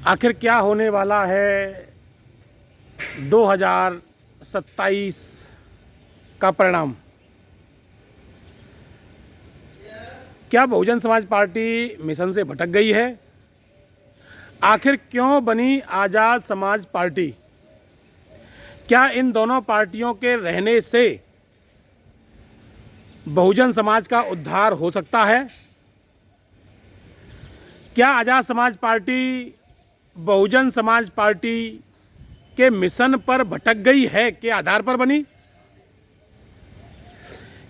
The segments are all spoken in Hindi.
आखिर क्या होने वाला है 2027 का परिणाम? क्या बहुजन समाज पार्टी मिशन से भटक गई है? आखिर क्यों बनी आज़ाद समाज पार्टी? क्या इन दोनों पार्टियों के रहने से बहुजन समाज का उद्धार हो सकता है? क्या आज़ाद समाज पार्टी बहुजन समाज पार्टी के मिशन पर भटक गई है के आधार पर बनी,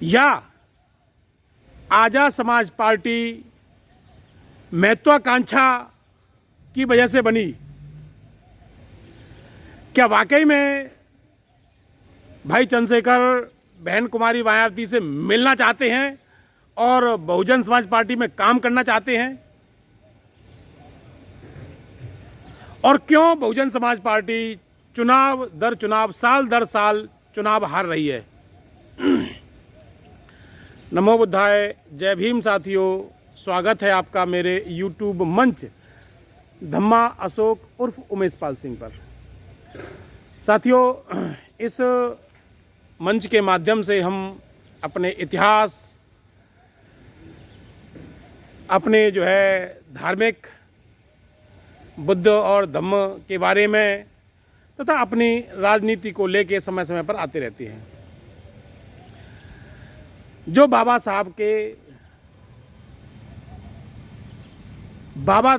या आज़ाद समाज पार्टी महत्वाकांक्षा की वजह से बनी? क्या वाकई में भाई चंद्रशेखर बहन कुमारी मायावती से मिलना चाहते हैं और बहुजन समाज पार्टी में काम करना चाहते हैं? और क्यों बहुजन समाज पार्टी चुनाव दर चुनाव, साल दर साल चुनाव हार रही है? नमो बुद्धाय, जय भीम साथियों। स्वागत है आपका मेरे YouTube मंच धम्मा अशोक उर्फ उमेश पाल सिंह पर। साथियों, इस मंच के माध्यम से हम अपने इतिहास, अपने जो है धार्मिक, बुद्ध और धम्म के बारे में तथा अपनी राजनीति को लेके समय समय पर आते रहते हैं। जो बाबा साहब के बाबा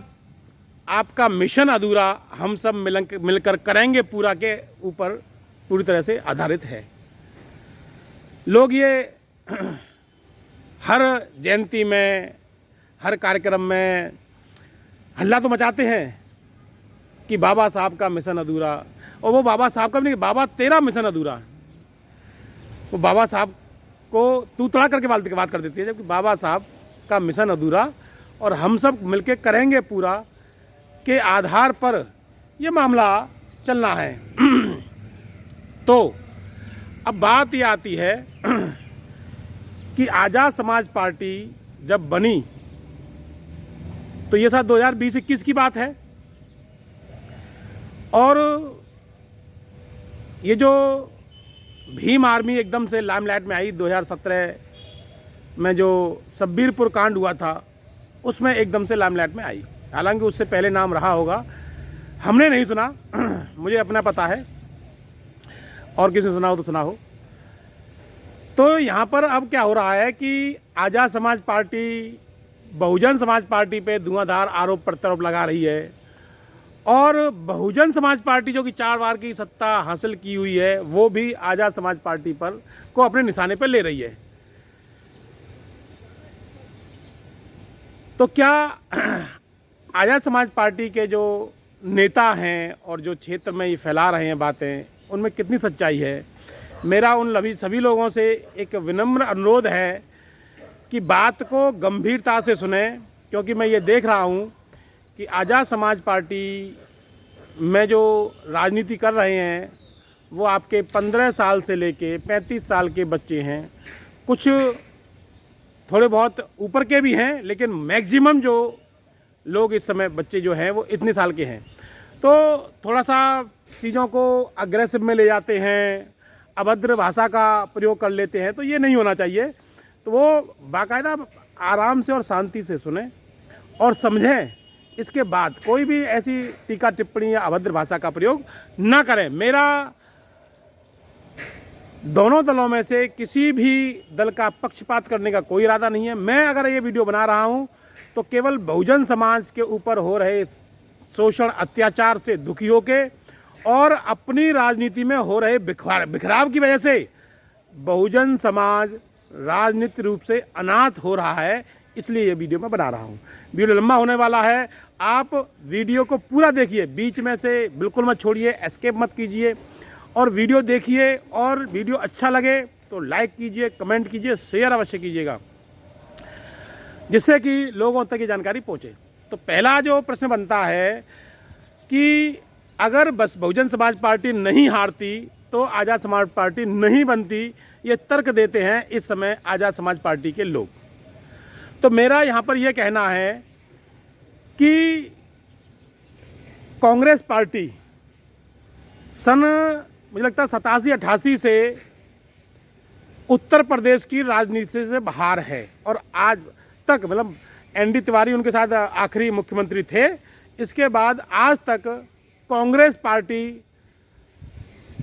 आपका मिशन अधूरा हम सब मिलकर करेंगे पूरा के ऊपर पूरी तरह से आधारित है। लोग ये हर जयंती में, हर कार्यक्रम में हल्ला तो मचाते हैं कि बाबा साहब का मिशन अधूरा, और वो बाबा साहब का भी नहीं, बाबा तेरा मिशन अधूरा। वो बाबा साहब को तू तड़ा करके बात कर देती है, जबकि बाबा साहब का मिशन अधूरा और हम सब मिलके करेंगे पूरा के आधार पर ये मामला चलना है। तो अब बात ये आती है कि आज़ाद समाज पार्टी जब बनी तो ये साल 2020-21 की बात है, और ये जो भीम आर्मी एकदम से लाइमलाइट में आई 2017 में, जो सब्बीरपुर कांड हुआ था उसमें एकदम से लाइमलाइट में आई। हालांकि उससे पहले नाम रहा होगा, हमने नहीं सुना, मुझे अपना पता है, और किसी ने सुना हो तो सुना हो। तो यहाँ पर अब क्या हो रहा है कि आज़ाद समाज पार्टी बहुजन समाज पार्टी पे धुआंधार आरोप प्रत्यारोप लगा रही है, और बहुजन समाज पार्टी जो कि 4 बार की सत्ता हासिल की हुई है वो भी आज़ाद समाज पार्टी पर को अपने निशाने पर ले रही है। तो क्या आज़ाद समाज पार्टी के जो नेता हैं और जो क्षेत्र में ये फैला रहे हैं बातें, उनमें कितनी सच्चाई है? मेरा उन सभी लोगों से एक विनम्र अनुरोध है कि बात को गंभीरता से सुने, क्योंकि मैं ये देख रहा हूँ कि आज़ाद समाज पार्टी में जो राजनीति कर रहे हैं वो आपके 15 साल से लेके 35 साल के बच्चे हैं। कुछ थोड़े बहुत ऊपर के भी हैं, लेकिन मैक्सिमम जो लोग इस समय बच्चे जो हैं वो इतने साल के हैं। तो थोड़ा सा चीज़ों को अग्रेसिव में ले जाते हैं, अभद्र भाषा का प्रयोग कर लेते हैं, तो ये नहीं होना चाहिए। तो वो बाकायदा आराम से और शांति से सुने और समझें, इसके बाद कोई भी ऐसी टीका टिप्पणी या अभद्र भाषा का प्रयोग ना करें। मेरा दोनों दलों में से किसी भी दल का पक्षपात करने का कोई इरादा नहीं है। मैं अगर ये वीडियो बना रहा हूँ तो केवल बहुजन समाज के ऊपर हो रहे शोषण, अत्याचार से दुखी होके और अपनी राजनीति में हो रहे बिखराव की वजह से बहुजन समाज राजनीतिक रूप से अनाथ हो रहा है, इसलिए ये वीडियो मैं बना रहा हूँ। वीडियो लंबा होने वाला है, आप वीडियो को पूरा देखिए, बीच में से बिल्कुल मत छोड़िए, एस्केप मत कीजिए, और वीडियो देखिए। और वीडियो अच्छा लगे तो लाइक कीजिए, कमेंट कीजिए, शेयर अवश्य कीजिएगा, जिससे कि लोगों तक ये जानकारी पहुँचे। तो पहला जो प्रश्न बनता है कि अगर बस बहुजन समाज पार्टी नहीं हारती तो आज़ाद समाज पार्टी नहीं बनती, ये तर्क देते हैं इस समय आज़ाद समाज पार्टी के लोग। तो मेरा यहाँ पर यह कहना है कि कांग्रेस पार्टी सन मुझे लगता है 87-88 से उत्तर प्रदेश की राजनीति से बाहर है और आज तक मतलब एन डी तिवारी उनके साथ आखिरी मुख्यमंत्री थे। इसके बाद आज तक कांग्रेस पार्टी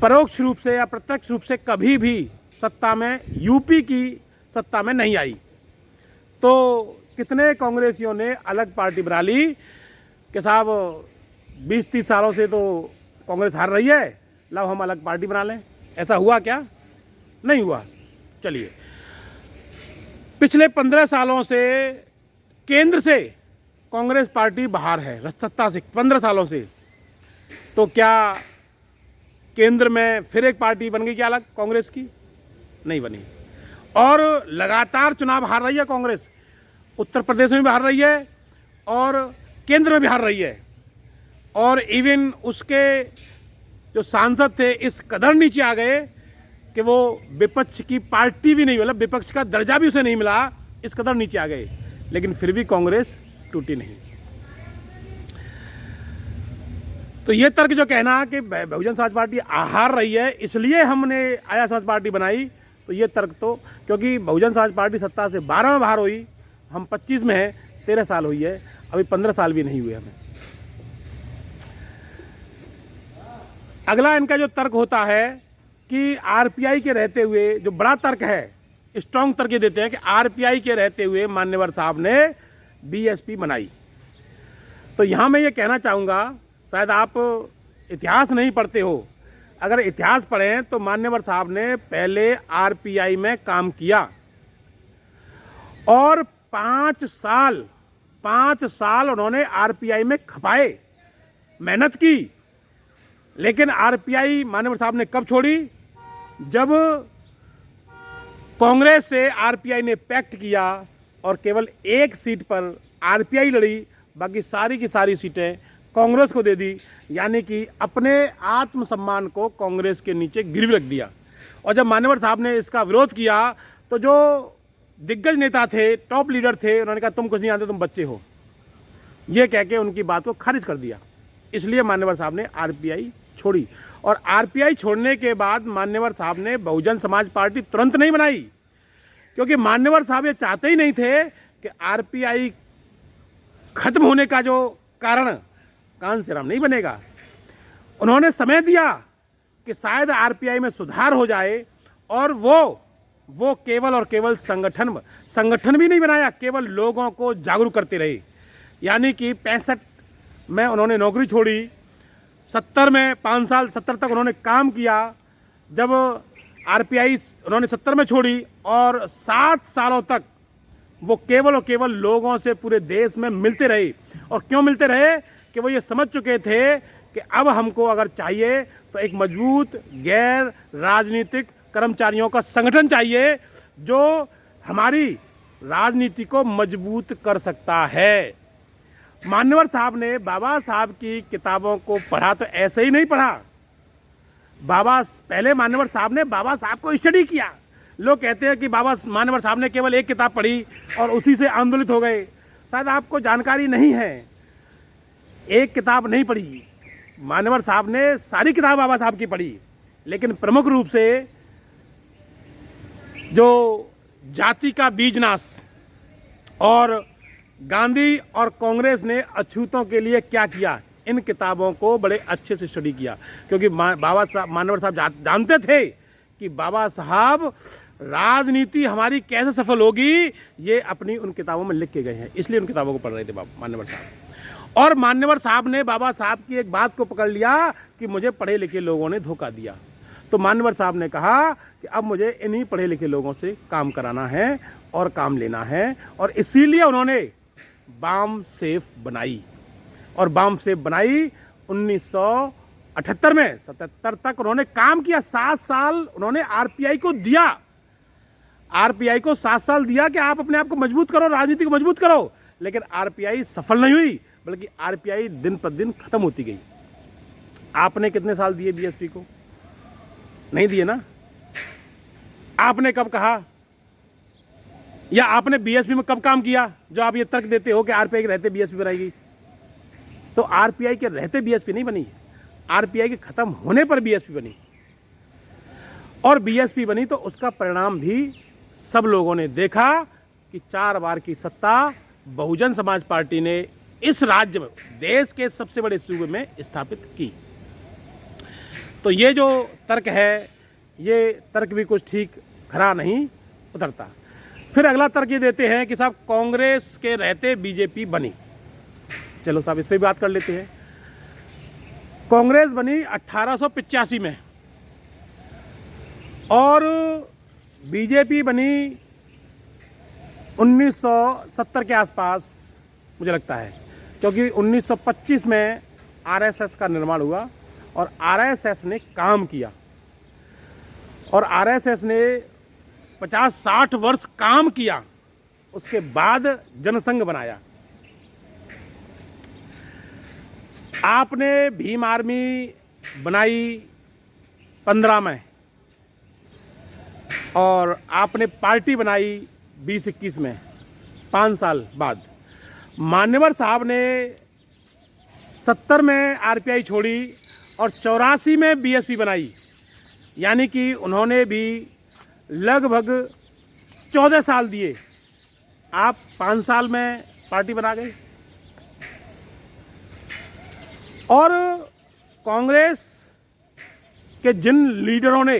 परोक्ष रूप से या प्रत्यक्ष रूप से कभी भी सत्ता में यूपी की सत्ता में नहीं आई। तो कितने कांग्रेसियों ने अलग पार्टी बना ली कि साहब 20-30 सालों से तो कांग्रेस हार रही है, लो हम अलग पार्टी बना लें। ऐसा हुआ क्या? नहीं हुआ। चलिए, पिछले 15 सालों से केंद्र से कांग्रेस पार्टी बाहर है सत्ता से, 15 सालों से। तो क्या केंद्र में फिर एक पार्टी बन गई क्या अलग कांग्रेस की? नहीं बनी। और लगातार चुनाव हार रही है कांग्रेस, उत्तर प्रदेश में भी हार रही है और केंद्र में भी हार रही है। और इवन उसके जो सांसद थे इस कदर नीचे आ गए कि वो विपक्ष की पार्टी भी नहीं, मतलब विपक्ष का दर्जा भी उसे नहीं मिला, इस कदर नीचे आ गए। लेकिन फिर भी कांग्रेस टूटी नहीं। तो ये तर्क जो कहना कि बहुजन समाज पार्टी हार रही है इसलिए हमने आया समाज पार्टी बनाई, तो ये तर्क तो, क्योंकि बहुजन समाज पार्टी सत्ता से 12 में बाहर हुई, हम 25 में हैं, 13 साल हुई है, अभी 15 साल भी नहीं हुए हमें। अगला इनका जो तर्क होता है कि आरपीआई के रहते हुए, जो बड़ा तर्क है, स्ट्रॉन्ग तर्क ये देते हैं कि आरपीआई के रहते हुए मान्यवर साहब ने बीएसपी बनाई। तो यहाँ मैं ये कहना चाहूँगा, शायद आप इतिहास नहीं पढ़ते हो, अगर इतिहास पढ़ें तो मान्यवर साहब ने पहले आरपीआई में काम किया और 5 साल उन्होंने आरपीआई में खपाए, मेहनत की। लेकिन आरपीआई मान्यवर साहब ने कब छोड़ी? जब कांग्रेस से आरपीआई ने पैक्ट किया और केवल एक सीट पर आरपीआई लड़ी, बाकी सारी की सारी सीटें कांग्रेस को दे दी। यानी कि अपने आत्मसम्मान को कांग्रेस के नीचे गिरवी रख दिया। और जब मान्यवर साहब ने इसका विरोध किया तो जो दिग्गज नेता थे, टॉप लीडर थे, उन्होंने कहा तुम कुछ नहीं जानते, तुम बच्चे हो, ये कह के उनकी बात को खारिज कर दिया। इसलिए मान्यवर साहब ने आरपीआई छोड़ी। और आरपीआई छोड़ने के बाद मान्यवर साहब ने बहुजन समाज पार्टी तुरंत नहीं बनाई, क्योंकि मान्यवर साहब ये चाहते ही नहीं थे कि आरपीआई खत्म होने का जो कारण कांसीराम नहीं बनेगा। उन्होंने समय दिया कि शायद आरपीआई में सुधार हो जाए, और वो केवल और केवल संगठन भी नहीं बनाया, केवल लोगों को जागरूक करते रहे। यानी कि 65 में उन्होंने नौकरी छोड़ी, 70 में 5 साल 70 तक उन्होंने काम किया। जब आरपीआई उन्होंने 70 में छोड़ी और 7 सालों तक वो केवल और केवल लोगों से पूरे देश में मिलते रहे। और क्यों मिलते रहे? कि वो ये समझ चुके थे कि अब हमको अगर चाहिए तो एक मजबूत गैर राजनीतिक कर्मचारियों का संगठन चाहिए जो हमारी राजनीति को मजबूत कर सकता है। मान्यवर साहब ने बाबा साहब की किताबों को पढ़ा तो ऐसे ही नहीं पढ़ा। पहले मान्यवर साहब ने बाबा साहब को स्टडी किया। लोग कहते हैं कि मान्यवर साहब ने केवल एक किताब पढ़ी और उसी से आंदोलित हो गए। शायद आपको जानकारी नहीं है, एक किताब नहीं पढ़ी, मान्यवर साहब ने सारी किताब बाबा साहब की पढ़ी। लेकिन प्रमुख रूप से जो जाति का बीजनाश और गांधी और कांग्रेस ने अछूतों के लिए क्या किया, इन किताबों को बड़े अच्छे से स्टडी किया। क्योंकि मान्यवर साहब जानते थे कि बाबा साहब राजनीति हमारी कैसे सफल होगी, ये अपनी उन किताबों में लिख के गए हैं, इसलिए उन किताबों को पढ़ रहे थे मान्यवर साहब। और मान्यवर साहब ने बाबा साहब की एक बात को पकड़ लिया कि मुझे पढ़े लिखे लोगों ने धोखा दिया। तो मान्यवर साहब ने कहा कि अब मुझे इन्हीं पढ़े लिखे लोगों से काम कराना है और काम लेना है। और इसीलिए उन्होंने बाम सेफ बनाई। और बाम सेफ बनाई 1978 में, 77 तक उन्होंने काम किया। 7 साल उन्होंने आरपीआई को दिया। आरपीआई को 7 साल दिया कि आप अपने आप को मजबूत करो, राजनीति को मजबूत करो। लेकिन आरपीआई सफल नहीं हुई, बल्कि आरपीआई दिन प्रतिदिन खत्म होती गई। आपने कितने साल दिए बीएसपी को? नहीं दिए ना। आपने कब कहा, या आपने बीएसपी में कब काम किया जो आप ये तर्क देते हो कि आरपीआई के रहते बीएसपी बनाई गई? तो आरपीआई के रहते बीएसपी नहीं बनी, आरपीआई के ख़त्म होने पर बीएसपी बनी। और बीएसपी बनी तो उसका परिणाम भी सब लोगों ने देखा कि 4 बार की सत्ता बहुजन समाज पार्टी ने इस राज्य में, देश के सबसे बड़े सूबे में स्थापित की। तो ये जो तर्क है, ये तर्क भी कुछ ठीक खरा नहीं उतरता। फिर अगला तर्क ये देते हैं कि साहब कांग्रेस के रहते बीजेपी बनी। चलो साहब इस पर बात कर लेते हैं। कांग्रेस बनी 1885 में और बीजेपी बनी 1970 के आसपास मुझे लगता है, क्योंकि 1925 में आरएसएस का निर्माण हुआ और आरएसएस ने काम किया और आरएसएस ने 50-60 वर्ष काम किया। उसके बाद जनसंघ बनाया। आपने भीम आर्मी बनाई 15 में और आपने पार्टी बनाई 20-21 में, 5 साल बाद। मान्यवर साहब ने 70 में आरपीआई छोड़ी और 84 में बीएसपी बनाई, यानी कि उन्होंने भी लगभग 14 साल दिए। आप 5 साल में पार्टी बना गए। और कांग्रेस के जिन लीडरों ने,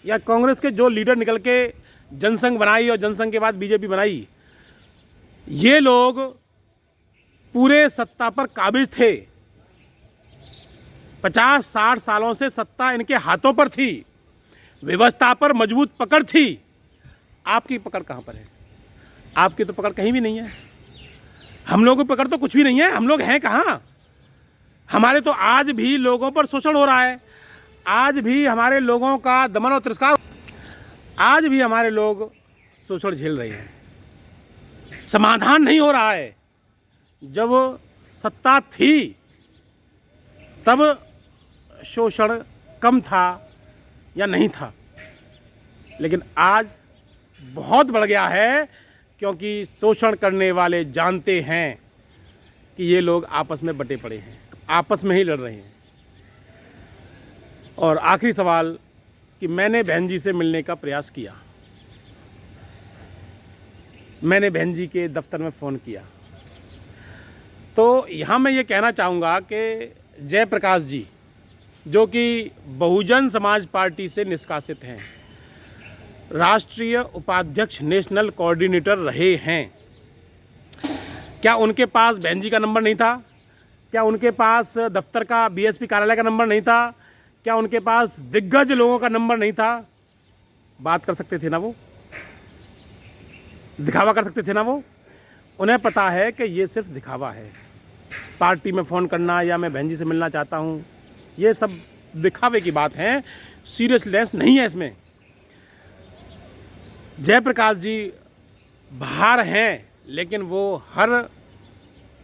या कांग्रेस के जो लीडर निकल के जनसंघ बनाई और जनसंघ के बाद बीजेपी बनाई, ये लोग पूरे सत्ता पर काबिज थे। 50-60 सालों से सत्ता इनके हाथों पर थी, व्यवस्था पर मजबूत पकड़ थी। आपकी पकड़ कहाँ पर है? आपकी तो पकड़ कहीं भी नहीं है। हम लोगों की पकड़ तो कुछ भी नहीं है। हम लोग हैं कहाँ? हमारे तो आज भी लोगों पर शोषण हो रहा है, आज भी हमारे लोगों का दमन और तिरस्कार, आज भी हमारे लोग शोषण झेल रहे हैं। समाधान नहीं हो रहा है। जब सत्ता थी तब शोषण कम था या नहीं था, लेकिन आज बहुत बढ़ गया है, क्योंकि शोषण करने वाले जानते हैं कि ये लोग आपस में बटे पड़े हैं, आपस में ही लड़ रहे हैं। और आखिरी सवाल कि मैंने बहन जी से मिलने का प्रयास किया, मैंने बहन जी के दफ्तर में फ़ोन किया। तो यहाँ मैं ये कहना चाहूँगा कि जयप्रकाश जी, जो कि बहुजन समाज पार्टी से निष्कासित हैं, राष्ट्रीय उपाध्यक्ष, नेशनल कोऑर्डिनेटर रहे हैं, क्या उनके पास बहन जी का नंबर नहीं था? क्या उनके पास दफ्तर का, बीएसपी कार्यालय का नंबर नहीं था? क्या उनके पास दिग्गज लोगों का नंबर नहीं था? बात कर सकते थे ना वो, दिखावा कर सकते थे ना वो। उन्हें पता है कि ये सिर्फ दिखावा है। पार्टी में फ़ोन करना या मैं बहन जी से मिलना चाहता हूँ, ये सब दिखावे की बात है, सीरियसनेस नहीं है इसमें। जयप्रकाश जी बाहर हैं, लेकिन वो हर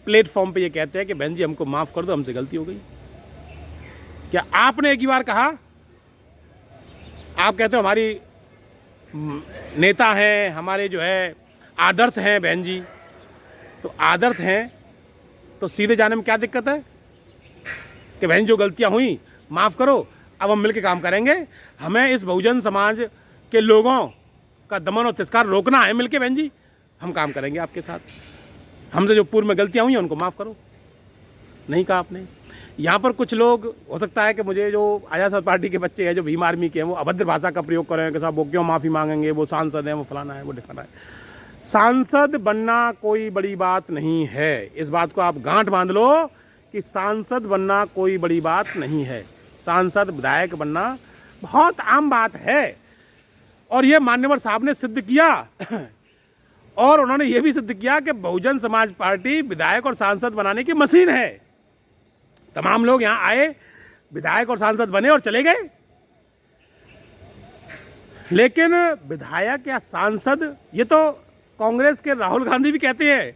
प्लेटफॉर्म पे ये कहते हैं कि बहन जी हमको माफ़ कर दो, हमसे गलती हो गई। क्या आपने एक ही बार कहा? आप कहते हो हमारी नेता हैं, हमारे जो है आदर्श हैं बहन जी, तो आदर्श हैं तो सीधे जाने में क्या दिक्कत है कि बहन जो गलतियां हुई माफ़ करो, अब हम मिलकर काम करेंगे। हमें इस बहुजन समाज के लोगों का दमन और तिरस्कार रोकना है। मिलके बहन जी हम काम करेंगे आपके साथ। हमसे जो पूर्व में गलतियां हुई हैं उनको माफ़ करो। नहीं कहा आपने। यहाँ पर कुछ लोग, हो सकता है कि मुझे जो आज़ाद समाज पार्टी के बच्चे हैं, जो भीम आर्मी के हैं, वो अभद्र भाषा का प्रयोग कर रहे हैं कि साहब वो क्यों माफ़ी मांगेंगे, वो सांसद हैं, वो फलाना है, वो ढिकाना है। सांसद बनना कोई बड़ी बात नहीं है। इस बात को आप गांठ बांध लो कि सांसद बनना कोई बड़ी बात नहीं है। सांसद, विधायक बनना बहुत आम बात है, और ये मान्यवर साहब ने सिद्ध किया। और उन्होंने ये भी सिद्ध किया कि बहुजन समाज पार्टी विधायक और सांसद बनाने की मशीन है। तमाम लोग यहाँ आए, विधायक और सांसद बने और चले गए। लेकिन विधायक या सांसद, ये तो कांग्रेस के राहुल गांधी भी कहते हैं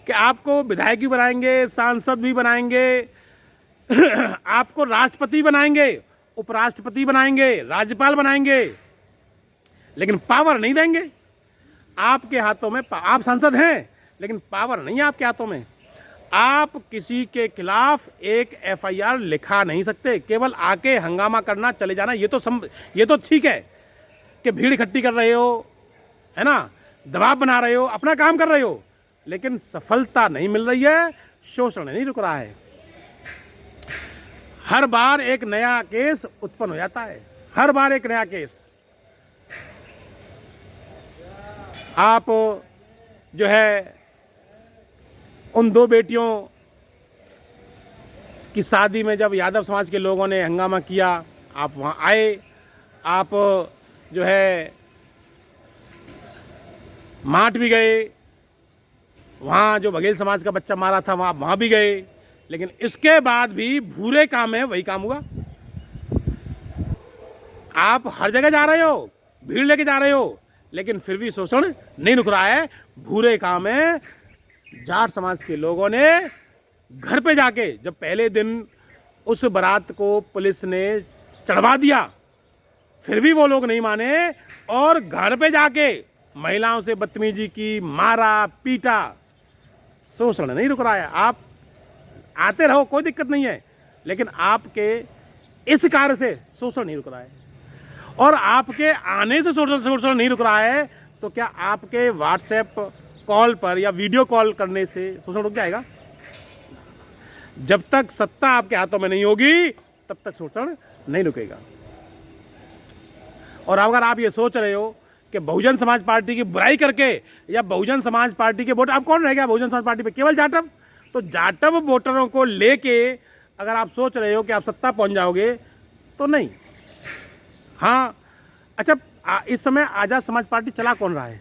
कि आपको विधायक भी बनाएंगे, सांसद भी बनाएंगे, आपको राष्ट्रपति बनाएंगे, उपराष्ट्रपति बनाएंगे, राज्यपाल बनाएंगे, लेकिन पावर नहीं देंगे आपके हाथों में। आप सांसद हैं लेकिन पावर नहीं है आपके हाथों में। आप किसी के खिलाफ एक एफआईआर लिखा नहीं सकते, केवल आके हंगामा करना, चले जाना। ये तो ठीक है कि भीड़ इकट्ठी कर रहे हो, है ना, दबाव बना रहे हो, अपना काम कर रहे हो, लेकिन सफलता नहीं मिल रही है, शोषण नहीं रुक रहा है। हर बार एक नया केस उत्पन्न हो जाता है, हर बार एक नया केस। आप जो है उन दो बेटियों की शादी में जब यादव समाज के लोगों ने हंगामा किया, आप वहाँ आए, आप जो है माट भी गए, वहाँ जो बघेल समाज का बच्चा मारा था वहाँ भी गए, लेकिन इसके बाद भी भूरे काम है वही काम हुआ। आप हर जगह जा रहे हो, भीड़ लेके जा रहे हो, लेकिन फिर भी शोषण नहीं रुक रहा है, भूरे काम है। जाट समाज के लोगों ने घर पे जाके, जब पहले दिन उस बारात को पुलिस ने चढ़वा दिया, फिर भी वो लोग नहीं माने और घर पे जाके महिलाओं से बदतमीजी की, मारा पीटा। शोषण नहीं रुक रहा है। आप आते रहो, कोई दिक्कत नहीं है, लेकिन आपके इस कार्य से शोषण नहीं रुक रहा है। और आपके आने से शोषण नहीं रुक रहा है, तो क्या आपके व्हाट्सएप कॉल पर या वीडियो कॉल करने से शोषण रुक जाएगा? जब तक सत्ता आपके हाथों में नहीं होगी, तब तक शोषण नहीं रुकेगा। और अगर आप ये सोच रहे हो कि बहुजन समाज पार्टी की बुराई करके या बहुजन समाज पार्टी के वोट, आप कौन रह गया बहुजन समाज पार्टी पे? केवल जाटव। तो जाटव वोटरों को लेके अगर आप सोच रहे हो कि आप सत्ता पहुंच जाओगे, तो नहीं। हाँ, अच्छा, इस समय आज़ाद समाज पार्टी चला कौन रहा है?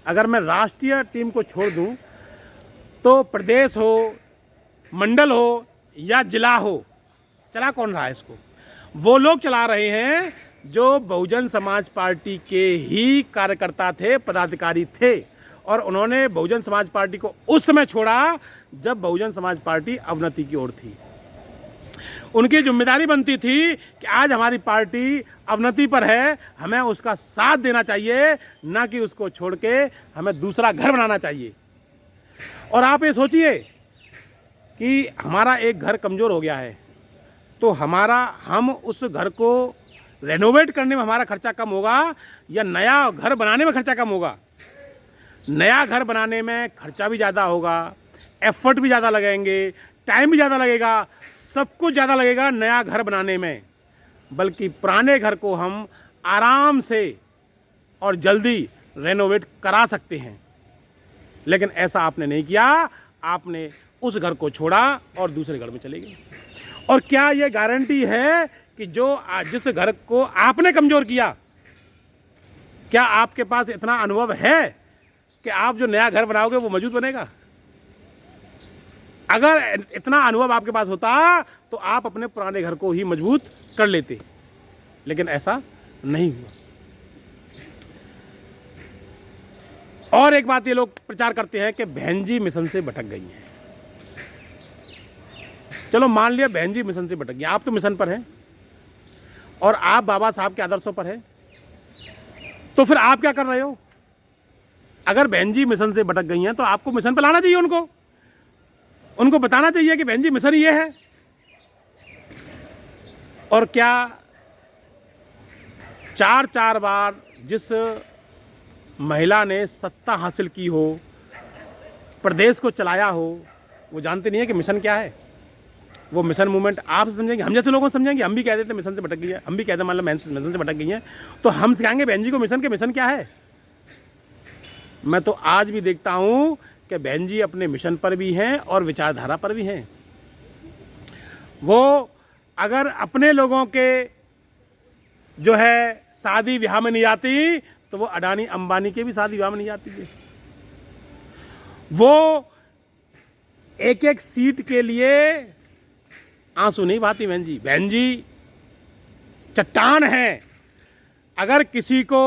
अगर मैं राष्ट्रीय टीम को छोड़ दूं, तो प्रदेश हो, मंडल हो या जिला हो, चला कौन रहा है इसको? वो लोग चला रहे हैं जो बहुजन समाज पार्टी के ही कार्यकर्ता थे, पदाधिकारी थे, और उन्होंने बहुजन समाज पार्टी को उस समय छोड़ा जब बहुजन समाज पार्टी अवनति की ओर थी। उनकी जिम्मेदारी बनती थी कि आज हमारी पार्टी अवनति पर है, हमें उसका साथ देना चाहिए, ना कि उसको छोड़ के हमें दूसरा घर बनाना चाहिए। और आप ये सोचिए कि हमारा एक घर कमज़ोर हो गया है, तो हम उस घर को रेनोवेट करने में हमारा खर्चा कम होगा या नया घर बनाने में खर्चा कम होगा? नया घर बनाने में खर्चा भी ज़्यादा होगा, एफर्ट भी ज़्यादा लगेंगे, टाइम भी ज़्यादा लगेगा, सब कुछ ज़्यादा लगेगा नया घर बनाने में। बल्कि पुराने घर को हम आराम से और जल्दी रेनोवेट करा सकते हैं। लेकिन ऐसा आपने नहीं किया, आपने उस घर को छोड़ा और दूसरे घर में चले गए। और क्या ये गारंटी है कि जिस घर को आपने कमज़ोर किया, क्या आपके पास इतना अनुभव है कि आप जो नया घर बनाओगे वो मजबूत बनेगा? अगर इतना अनुभव आपके पास होता तो आप अपने पुराने घर को ही मजबूत कर लेते, लेकिन ऐसा नहीं हुआ। और एक बात ये लोग प्रचार करते हैं कि बहन जी मिशन से भटक गई हैं। चलो मान लिया बहन जी मिशन से भटक गई, आप तो मिशन पर हैं और आप बाबा साहब के आदर्शों पर हैं, तो फिर आप क्या कर रहे हो? अगर बहन जी मिशन से भटक गई हैं तो आपको मिशन पर लाना चाहिए, उनको बताना चाहिए कि बहन जी मिशन ये है। और क्या 4 बार जिस महिला ने सत्ता हासिल की हो, प्रदेश को चलाया हो, वो जानते नहीं है कि मिशन क्या है? वो मिशन मूवमेंट आप समझेंगे, हम जैसे लोगों को समझेंगे। हम भी कह देते मिशन से भटक गई है, हम भी कहते मान लो मिशन से भटक गई हैं, तो हम सिखाएंगे बहन जी को मिशन क्या है? मैं तो आज भी देखता हूँ कि बहन जी अपने मिशन पर भी हैं और विचारधारा पर भी हैं। वो अगर अपने लोगों के जो है शादी विवाह में नहीं आती, तो वो अडानी अंबानी के भी शादी विवाह में नहीं आती है। वो एक सीट के लिए आंसू नहीं बहाती बहन जी चट्टान है। अगर किसी को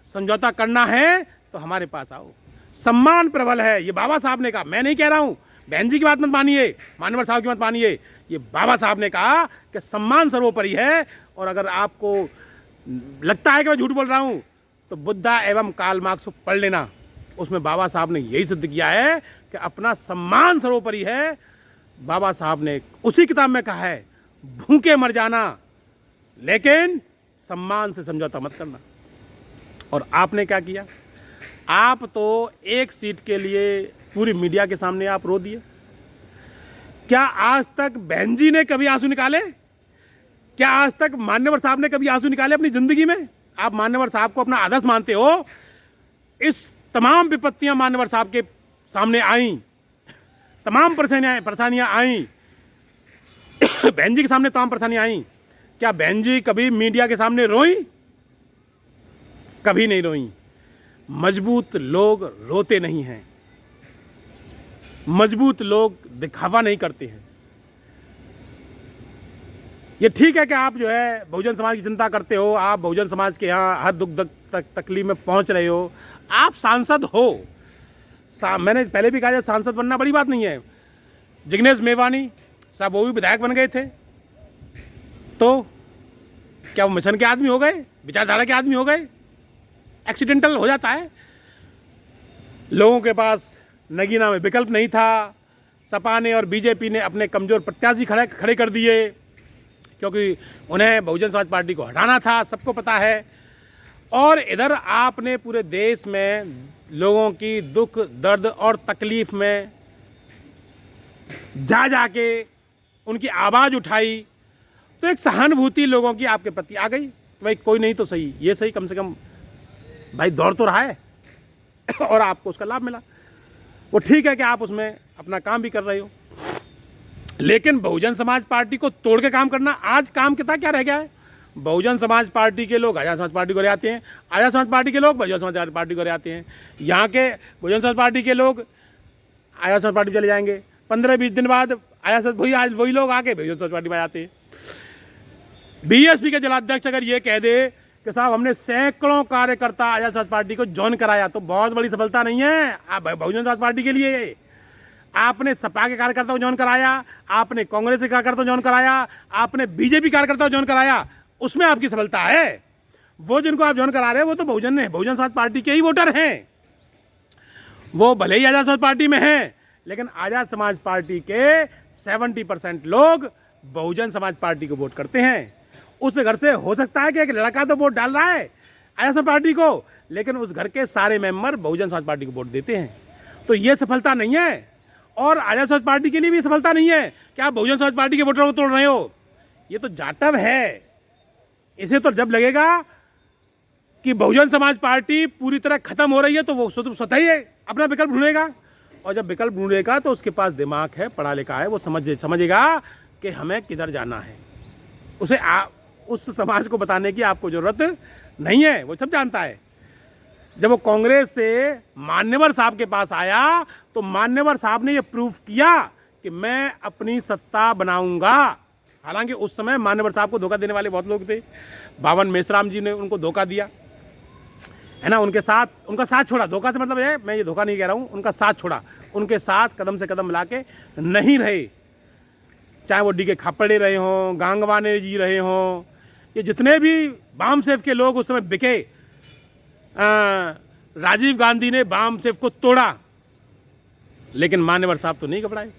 समझौता करना है तो हमारे पास आओ, सम्मान प्रबल है। ये बाबा साहब ने कहा, मैं नहीं कह रहा हूँ, बहन जी की बात मत मानिए, मानवर साहब की मत मानिए, ये बाबा साहब ने कहा कि सम्मान सर्वोपरि है। और अगर आपको लगता है कि मैं झूठ बोल रहा हूँ, तो बुद्धा एवं कार्ल मार्क्स को पढ़ लेना, उसमें बाबा साहब ने यही सिद्ध किया है कि अपना सम्मान सर्वोपरि है। बाबा साहब ने उसी किताब में कहा है, भूखे मर जाना लेकिन सम्मान से समझौता मत करना। और आपने क्या किया? आप तो एक सीट के लिए पूरी मीडिया के सामने आप रो दिए। क्या आज तक बहन जी ने कभी आंसू निकाले? क्या आज तक मान्यवर साहब ने कभी आंसू निकाले अपनी जिंदगी में? आप मान्यवर साहब को अपना आदर्श मानते हो। इस तमाम विपत्तियां मान्यवर साहब के सामने आईं, तमाम परेशानियां आईं, बहन जी के सामने तमाम परेशानियां आईं। क्या बहन जी कभी मीडिया के सामने रोई? कभी नहीं रोई। मजबूत लोग रोते नहीं हैं, मजबूत लोग दिखावा नहीं करते हैं। ये ठीक है कि आप जो है बहुजन समाज की चिंता करते हो, आप बहुजन समाज के यहाँ हर दुख तकलीफ में पहुंच रहे हो, आप सांसद हो। मैंने पहले भी कहा था, सांसद बनना बड़ी बात नहीं है। जिग्नेश मेवानी साहब वो भी विधायक बन गए थे, तो क्या वो मिशन के आदमी हो गए, विचारधारा के आदमी हो गए? एक्सीडेंटल हो जाता है। लोगों के पास नगीना में विकल्प नहीं था। सपा ने और बीजेपी ने अपने कमजोर प्रत्याशी खड़े कर दिए, क्योंकि उन्हें बहुजन समाज पार्टी को हटाना था, सबको पता है। और इधर आपने पूरे देश में लोगों की दुख दर्द और तकलीफ में जा के उनकी आवाज़ उठाई, तो एक सहानुभूति लोगों की आपके प्रति आ गई। भाई कोई नहीं तो सही, ये सही कम से कम भाई दौड़ तो रहा है और आपको उसका लाभ मिला। वो ठीक है कि आप उसमें अपना काम भी कर रहे हो, लेकिन बहुजन समाज पार्टी को तोड़ के काम करना, आज काम कितना क्या रह गया है? बहुजन समाज पार्टी के लोग आज़ाद समाज पार्टी को ले आते हैं, आज़ाद समाज पार्टी के लोग बहुजन समाज पार्टी को ले आते हैं, यहाँ के बहुजन समाज पार्टी के लोग आज़ाद समाज पार्टी चले जाएंगे, 15-20 दिन बाद वही लोग आके बहुजन समाज पार्टी में आते हैं। बीएसपी के जिलाध्यक्ष अगर ये कह दे कि साहब हमने सैकड़ों कार्यकर्ता आज़ाद समाज पार्टी को ज्वाइन कराया, तो बहुत बड़ी सफलता नहीं है आप बहुजन समाज पार्टी के लिए। आपने सपा के कार्यकर्ता को ज्वाइन कराया, आपने कांग्रेस के कार्यकर्ता को ज्वाइन कराया, आपने बीजेपी कार्यकर्ता को ज्वाइन कराया, उसमें आपकी सफलता है। वो जिनको आप ज्वाइन करा रहे हैं वो तो बहुजन समाज पार्टी के ही वोटर हैं। वो भले ही आज़ाद समाज पार्टी में हैं, लेकिन आज़ाद समाज पार्टी के 70% लोग बहुजन समाज पार्टी को वोट करते हैं। उस घर से हो सकता है कि एक लड़का तो वोट डाल रहा है आज़ाद समाज पार्टी को, लेकिन उस घर के सारे मेंबर बहुजन समाज पार्टी को वोट देते हैं। तो ये सफलता नहीं है, और आज़ाद समाज पार्टी के लिए भी सफलता नहीं है कि आप बहुजन समाज पार्टी के वोटरों को तोड़ रहे हो। ये तो जाटव है। इसे तो जब लगेगा कि बहुजन समाज पार्टी पूरी तरह खत्म हो रही है, तो वो स्वतः ही अपना विकल्प ढूंढेगा, और जब विकल्प ढूंढेगा तो उसके पास दिमाग है, पढ़ा लिखा है, वो समझेगा कि हमें किधर जाना है। उसे उस समाज को बताने की आपको ज़रूरत नहीं है, वो सब जानता है। जब वो कांग्रेस से मान्यवर साहब के पास आया, तो मान्यवर साहब ने ये प्रूफ किया कि मैं अपनी सत्ता बनाऊंगा। हालांकि उस समय मान्यवर साहब को धोखा देने वाले बहुत लोग थे। बावन मेश्राम जी ने उनको धोखा दिया है ना, उनका साथ छोड़ा। धोखा से मतलब है, मैं ये धोखा नहीं कह रहा हूँ, उनका साथ छोड़ा, उनके साथ कदम से कदम मिला के नहीं रहे। चाहे वो डी.के. खापड़े रहे हों, गांगवाने जी रहे हों, ये जितने भी बाम सेफ के लोग उस समय बिके, राजीव गांधी ने बाम सेफ को तोड़ा, लेकिन मान्यवर साहब तो नहीं घबराए।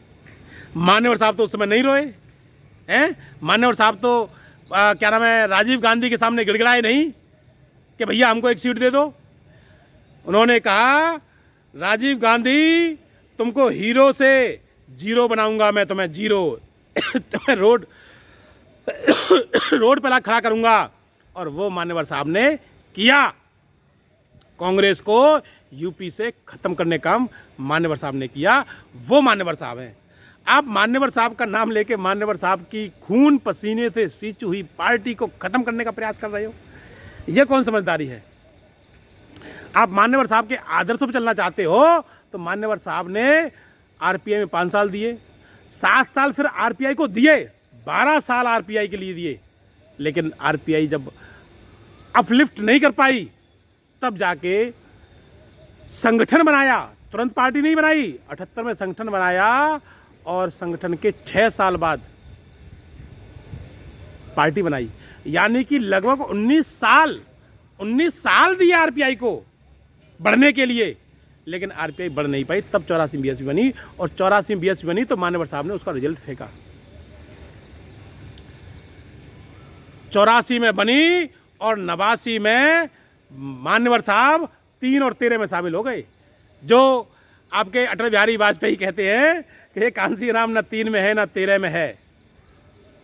मान्यवर साहब तो उस समय नहीं रोए हैं। मान्यवर साहब तो क्या नाम है, राजीव गांधी के सामने गिड़गिड़ाए नहीं कि भैया हमको एक सीट दे दो। उन्होंने कहा, राजीव गांधी तुमको हीरो से जीरो बनाऊंगा, मैं तुम्हें जीरो तुम्हें रोड पे ला खड़ा करूंगा। और वो मान्यवर साहब ने किया। कांग्रेस को यूपी से खत्म करने का काम मान्यवर साहब ने किया। वो मान्यवर साहब हैं। आप मान्यवर साहब का नाम लेके मान्यवर साहब की खून पसीने से सींची हुई पार्टी को खत्म करने का प्रयास कर रहे हो। ये कौन समझदारी है? आप मान्यवर साहब के आदर्शों पर चलना चाहते हो, तो मान्यवर साहब ने आरपीआई में 5 साल दिए, 7 साल फिर आरपीआई को दिए, 12 साल आरपीआई के लिए दिए। लेकिन आरपीआई जब अपलिफ्ट नहीं कर पाई, तब जाके संगठन बनाया, तुरंत पार्टी नहीं बनाई। 78 में संगठन बनाया, और संगठन के 6 साल बाद पार्टी बनाई। यानी कि लगभग 19 साल दिए आरपीआई को बढ़ने के लिए, लेकिन आरपीआई बढ़ नहीं पाई, तब 84 बीएसपी बनी, और 84 बीएसपी बनी तो मान्यवर साहब ने उसका रिजल्ट फेंका। 84 में बनी और 89 में मान्यवर साहब 3 और 13 में शामिल हो गए। जो आपके अटल बिहारी वाजपेयी कहते हैं कि कांसी राम न 3 में है न 13 में है,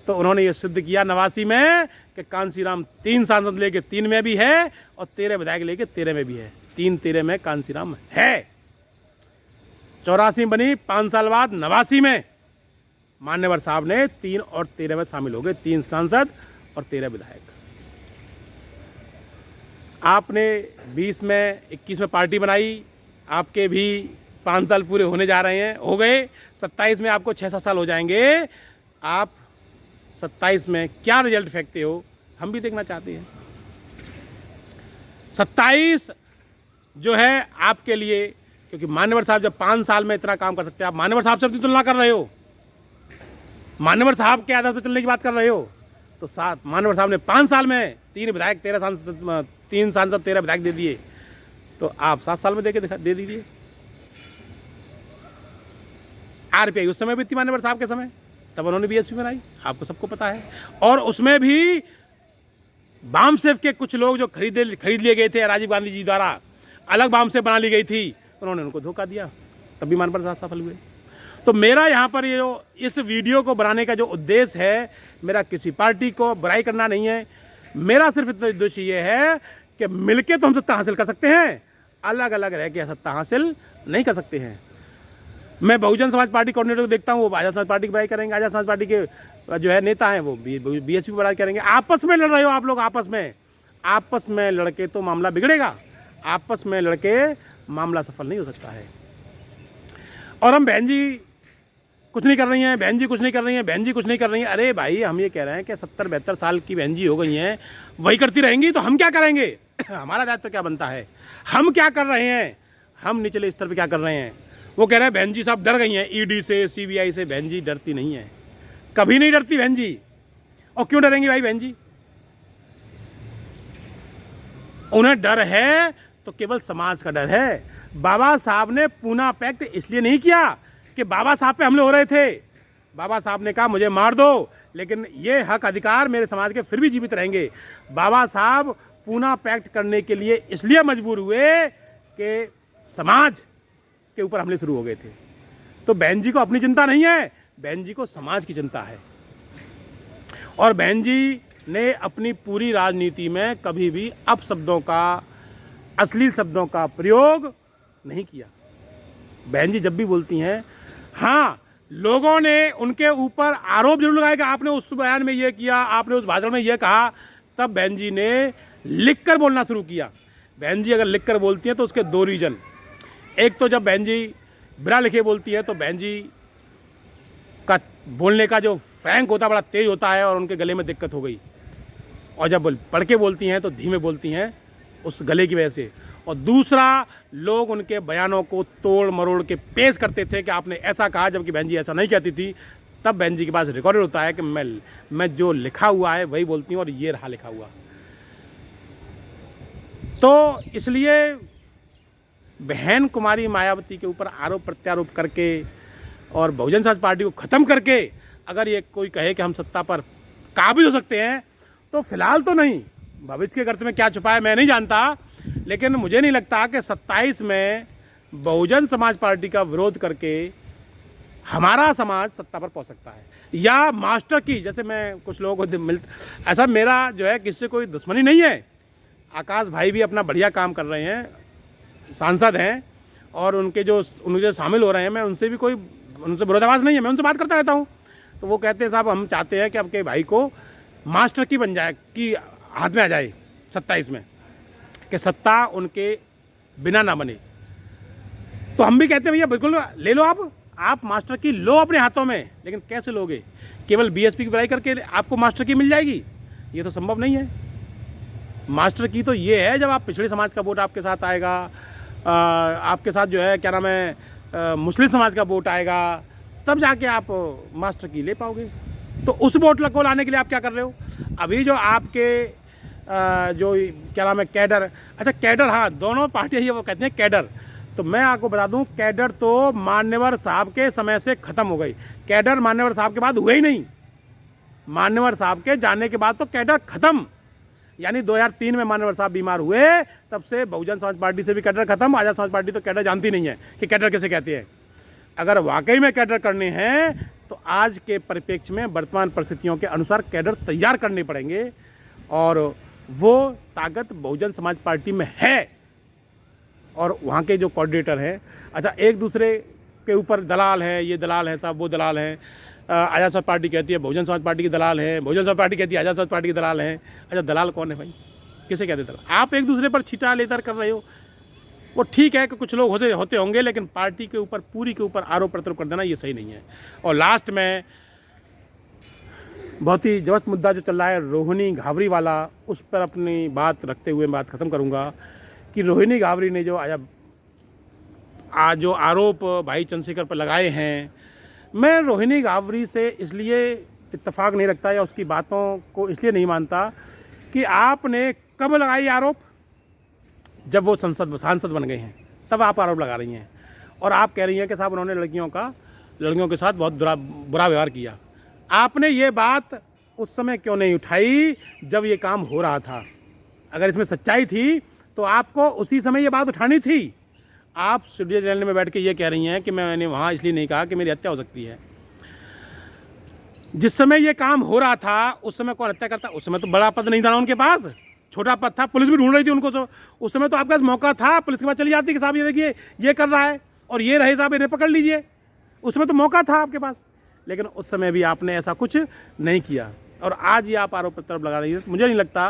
तो उन्होंने ये सिद्ध किया 89 में कि कांसी राम 3 सांसद लेके 3 में भी है और 13 विधायक लेके 13 में भी है। 3-13 में कांसी राम है। 84 बनी, 5 साल बाद 89 में मान्यवर साहब ने 3 और 13 में शामिल हो गए, 3 सांसद और 13 विधायक। आपने 20 में 21 में पार्टी बनाई, आपके भी 5 साल पूरे होने जा रहे हैं, हो गए। 27 में आपको 6-7 साल हो जाएंगे। आप 27 में क्या रिजल्ट फेंकते हो, हम भी देखना चाहते हैं। 27 जो है आपके लिए, क्योंकि मान्यवर साहब जब 5 साल में इतना काम कर सकते हैं, आप मान्यवर साहब से अपनी तुलना कर रहे हो, मान्यवर साहब के आदर्श पर चलने की बात कर रहे हो, तो मान्यवर साहब ने 5 साल में 3 विधायक 13 सांसद, 3 सांसद 13 विधायक दे दिए, तो आप 7 साल में दे दीजिए। आरपीआई उस समय भी थी मान्यवर साहब के समय, तब उन्होंने बीएसपी बनाई, आपको सबको पता है। और उसमें भी बामसेफ के कुछ लोग जो खरीद लिए गए थे राजीव गांधी जी द्वारा, अलग बामसेफ बना ली गई थी, उन्होंने उनको धोखा दिया, तभी मान्यवर साहब सफल हुए। तो मेरा यहाँ पर ये जो इस वीडियो को बनाने का जो उद्देश्य है, मेरा किसी पार्टी को बुराई करना नहीं है, मेरा सिर्फ इतना उद्देश्य ये है कि मिलके तो हम सत्ता हासिल कर सकते हैं, अलग अलग रह के सत्ता हासिल नहीं कर सकते हैं। मैं बहुजन समाज पार्टी कोऑर्डिनेटर को देखता हूँ, वो आजाद समाज पार्टी की बुराई करेंगे, आजाद समाज पार्टी के जो है नेता हैं वो बीएसपी की बुराई करेंगे। आपस में लड़ रहे हो आप लोग, आपस में लड़के तो मामला बिगड़ेगा, आपस में लड़के मामला सफल नहीं हो सकता है। और हम बहन जी कुछ नहीं कर रही हैं, बहन जी कुछ नहीं कर रही हैं, बहन जी कुछ नहीं कर रही हैं। अरे भाई, हम ये कह रहे हैं कि 70-72 साल की बहन जी हो गई हैं, वही करती रहेंगी तो हम क्या करेंगे? हमारा दायित्व क्या बनता है? हम क्या कर रहे हैं? हम निचले स्तर पर क्या कर रहे हैं? वो कह रहे हैं बहन जी साहब डर गई हैं ईडी से, सीबीआई से। बहन जी डरती नहीं है, कभी नहीं डरती बहन जी। और क्यों डरेंगी भाई बहन जी? उन्हें डर है तो केवल समाज का डर है। बाबा साहब ने पूना पैक्ट इसलिए नहीं किया कि बाबा साहब पे हमले हो रहे थे। बाबा साहब ने कहा मुझे मार दो, लेकिन ये हक अधिकार मेरे समाज के फिर भी जीवित रहेंगे। बाबा साहब पूना पैक्ट करने के लिए इसलिए मजबूर हुए कि समाज के ऊपर हमले शुरू हो गए थे। तो बहन जी को अपनी चिंता नहीं है, बहन जी को समाज की चिंता है। और बहन जी ने अपनी पूरी राजनीति में कभी भी अपशब्दों का, अश्लील शब्दों का प्रयोग नहीं किया। बहन जी जब भी बोलती हैं, हाँ, लोगों ने उनके ऊपर आरोप जरूर लगाया कि आपने उस बयान में ये किया, आपने उस भाषण में ये कहा, तब बहन जी ने लिखकर बोलना शुरू किया। बहन जी अगर लिखकर बोलती हैं तो उसके 2 रीजन। एक तो जब बहन जी बिना लिखे बोलती है तो बहन जी का बोलने का जो फ्रैंक होता है बड़ा तेज होता है और उनके गले में दिक्कत हो गई। और जब पढ़ के बोलती हैं तो धीमे बोलती हैं उस गले की वजह से। और दूसरा, लोग उनके बयानों को तोड़ मरोड़ के पेश करते थे कि आपने ऐसा कहा, जबकि बहन जी ऐसा नहीं कहती थी। तब बहन जी के पास रिकॉर्डेड होता है कि मैं जो लिखा हुआ है वही बोलती हूँ और ये रहा लिखा हुआ। तो इसलिए बहन कुमारी मायावती के ऊपर आरोप प्रत्यारोप करके और बहुजन समाज पार्टी को ख़त्म करके अगर ये कोई कहे कि हम सत्ता पर काबिज हो सकते हैं, तो फिलहाल तो नहीं। भविष्य के गर्त में क्या छुपा है मैं नहीं जानता, लेकिन मुझे नहीं लगता कि 27 में बहुजन समाज पार्टी का विरोध करके हमारा समाज सत्ता पर पहुंच सकता है। या मास्टर की, जैसे मैं कुछ लोगों को ऐसा मेरा जो है किससे कोई दुश्मनी नहीं है। आकाश भाई भी अपना बढ़िया काम कर रहे हैं, सांसद हैं, और उनके जो शामिल हो रहे हैं, मैं उनसे भी कोई उनसे विरोधाभास नहीं है, मैं उनसे बात करता रहता हूँ। तो वो कहते हैं साहब हम चाहते हैं कि आपके भाई को मास्टर की बन जाए, कि हाथ में आ जाए 27 में, कि सत्ता उनके बिना ना बने। तो हम भी कहते हैं भैया बिल्कुल ले लो, आप मास्टर की लो अपने हाथों में, लेकिन कैसे लोगे? केवल बीएसपी की बुराई करके आपको मास्टर की मिल जाएगी? ये तो संभव नहीं है। मास्टर की तो ये है जब आप पिछड़े समाज का वोट आपके साथ आएगा, आपके साथ जो है क्या नाम है मुस्लिम समाज का वोट आएगा, तब जाके आप मास्टर की ले पाओगे। तो उस वोट को लाने के लिए आप क्या कर रहे हो? अभी जो आपके जो क्या नाम है कैडर, अच्छा कैडर, हाँ दोनों पार्टियाँ ये वो कहते हैं कैडर, तो मैं आपको बता दूं, कैडर तो मान्यवर साहब के समय से ख़त्म हो गई। कैडर मान्यवर साहब के बाद हुए ही नहीं। मान्यवर साहब के जाने के बाद तो कैडर ख़त्म। यानी 2003 में मान्यवर साहब बीमार हुए, तब से बहुजन समाज पार्टी से भी कैडर ख़त्म। आज़ाद समाज पार्टी तो कैडर जानती नहीं है कि कैडर किसे कहते हैं। अगर वाकई में कैडर करने हैं तो आज के परिप्रेक्ष्य में वर्तमान परिस्थितियों के अनुसार कैडर तैयार करने पड़ेंगे, और वो ताकत बहुजन समाज पार्टी में है। और वहाँ के जो कोऑर्डिनेटर हैं, अच्छा, एक दूसरे के ऊपर दलाल है, ये दलाल है साहब, वो दलाल है। आज़ाद समाज पार्टी कहती है बहुजन समाज पार्टी की दलाल है, बहुजन समाज पार्टी कहती है आज़ाद समाज पार्टी की दलाल है। अच्छा, दलाल कौन है भाई? किसे कहते दलाल? आप एक दूसरे पर छीटा लेकर कर रहे हो। वो ठीक है कि कुछ लोग होते होंगे, लेकिन पार्टी के ऊपर, पूरी के ऊपर आरोप प्रत्यारोप कर देना ये सही नहीं है। और लास्ट में बहुत ही जबरदस्त मुद्दा जो चल रहा है रोहिणी घावरी वाला, उस पर अपनी बात रखते हुए बात ख़त्म करूँगा कि रोहिणी घावरी ने जो जो आरोप भाई चंद्रशेखर पर लगाए हैं, मैं रोहिणी घावरी से इसलिए इत्तेफाक नहीं रखता या उसकी बातों को इसलिए नहीं मानता कि आपने कब लगाई आरोप? जब वो सांसद बन गए हैं तब आप आरोप लगा रही हैं, और आप कह रही हैं कि साहब उन्होंने लड़कियों के साथ बहुत बुरा व्यवहार किया। आपने ये बात उस समय क्यों नहीं उठाई जब ये काम हो रहा था? अगर इसमें सच्चाई थी तो आपको उसी समय ये बात उठानी थी। आप स्टूडियो चैनल में बैठ के ये कह रही हैं कि मैंने वहाँ इसलिए नहीं कहा कि मेरी हत्या हो सकती है। जिस समय ये काम हो रहा था उस समय कौन हत्या करता? उस समय तो बड़ा पद नहीं था ना उनके पास, छोटा पद था, पुलिस भी ढूंढ रही थी उनको। तो उस समय तो आपके पास मौका था, पुलिस के पास चली जाती कि साहब ये देखिए ये कर रहा है और ये रहे साहब, इन्हें पकड़ लीजिए। उस समय तो मौका था आपके पास, लेकिन उस समय भी आपने ऐसा कुछ नहीं किया, और आज ये आप आरोप प्रत्यारोप लगा रही है। तो मुझे नहीं लगता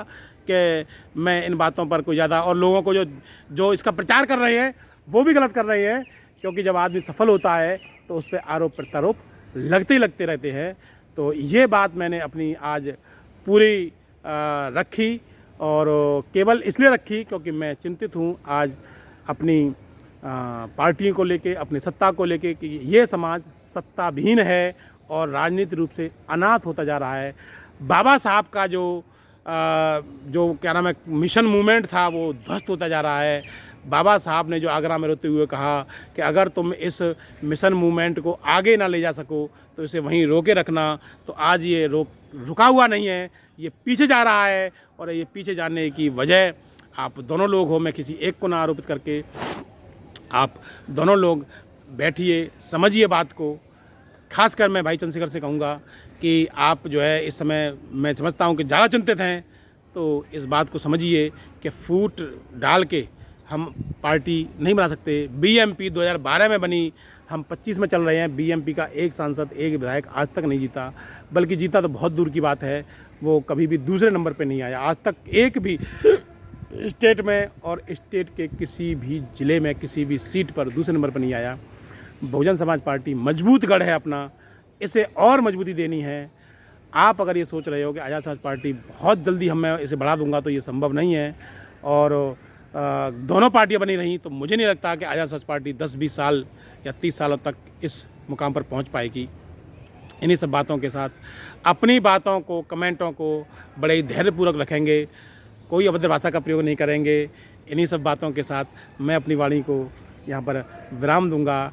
कि मैं इन बातों पर कोई ज़्यादा, और लोगों को जो इसका प्रचार कर रहे हैं वो भी गलत कर रहे हैं, क्योंकि जब आदमी सफल होता है तो उस पर आरोप प्रत्यारोप लगते रहते हैं। तो ये बात मैंने अपनी आज पूरी रखी, और केवल इसलिए रखी क्योंकि मैं चिंतित हूँ आज अपनी पार्टियों को लेके, अपनी सत्ता को लेके, कि ये समाज सत्ताविहीन है और राजनीतिक रूप से अनाथ होता जा रहा है। बाबा साहब का जो क्या नाम है मिशन मूवमेंट था वो ध्वस्त होता जा रहा है। बाबा साहब ने जो आगरा में रोते हुए कहा कि अगर तुम इस मिशन मूवमेंट को आगे ना ले जा सको तो इसे वहीं रोके रखना, तो आज ये रुका हुआ नहीं है, ये पीछे जा रहा है। और ये पीछे जाने की वजह आप दोनों लोग हो, मैं किसी एक को ना आरोपित करके, आप दोनों लोग बैठिए, समझिए बात को। खासकर मैं भाई चंद्रशेखर से कहूँगा कि आप जो है इस समय, मैं समझता हूँ कि ज़्यादा चिंतित हैं, तो इस बात को समझिए कि फूट डाल के हम पार्टी नहीं बना सकते। बीएमपी 2012 में बनी, हम 25 में चल रहे हैं। बीएमपी का एक सांसद, एक विधायक आज तक नहीं जीता, बल्कि जीता तो बहुत दूर की बात है, वो कभी भी दूसरे नंबर पे नहीं आया आज तक, एक भी स्टेट में, और स्टेट के किसी भी ज़िले में किसी भी सीट पर दूसरे नंबर पर नहीं आया। बहुजन समाज पार्टी मजबूत गढ़ है अपना, इसे और मजबूती देनी है। आप अगर ये सोच रहे हो कि आज़ाद समाज पार्टी बहुत जल्दी मैं इसे बढ़ा दूंगा, तो ये संभव नहीं है। और दोनों पार्टियां बनी रहीं तो मुझे नहीं लगता कि आज़ाद समाज पार्टी 10-20 साल या 30 सालों तक इस मुकाम पर पहुंच पाएगी। इन्हीं सब बातों के साथ अपनी बातों को, कमेंटों को बड़े ही धैर्यपूर्वक रखेंगे, कोई अभद्र भाषा का प्रयोग नहीं करेंगे। इन्हीं सब बातों के साथ मैं अपनी वाणी को यहाँ पर विराम दूंगा।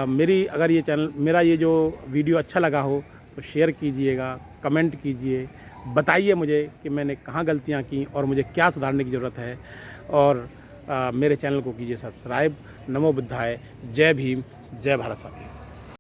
मेरा ये जो वीडियो अच्छा लगा हो तो शेयर कीजिएगा, कमेंट कीजिए, बताइए मुझे कि मैंने कहाँ गलतियाँ की और मुझे क्या सुधारने की ज़रूरत है। और मेरे चैनल को कीजिए सब्सक्राइब। नमो बुद्धाय। जय भीम, जय भारत साथी।